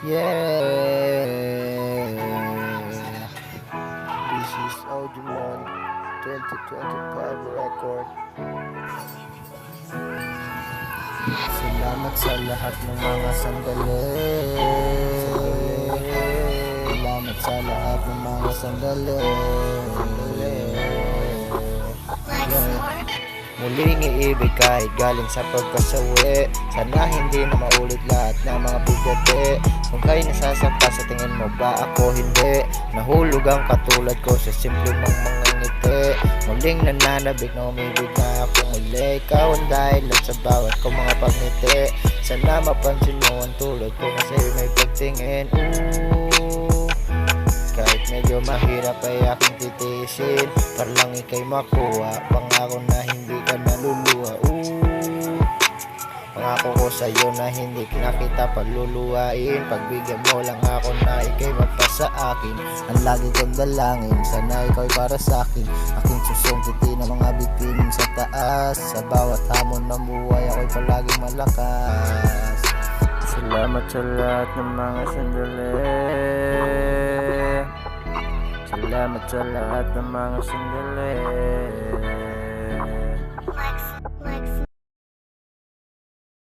Yeah, this is Audimon 2025 record. Salamat sa lahat ng mga sandali. Salamat sa lahat ng mga sandali. Muling iibig kahit galing sa pagkasawi. Sana hindi na maulit lahat ng mga bigate. Kung kayo nasasakta sa tingin mo ba ako hindi? Nahulog ang katulad ko sa simple mong mga ngiti. Muling nananabik na umibig na ako muli. Ikaw ang dahilan sa bawat kong mga pagngiti. Sana mapansin mo ang tulad ko na sa'yo may pagtingin. Kahit medyo mahirap ay aking titiisin para lang ikay makuha. Pangako na hindi ka naluluha. Pangako ko sa'yo na hindi na kita paluluhain. Pagbigyan mo lang ako na ikay magpasa akin. Ang lagi kong dalangin, sana ikaw ay para sa'kin. Aking susungkitin ng mga bituin sa taas. Sa bawat hamon ng buhay ako'y palaging malakas. Salamat sa lahat ng mga sandali. Salamat sa lahat ng mga sandali.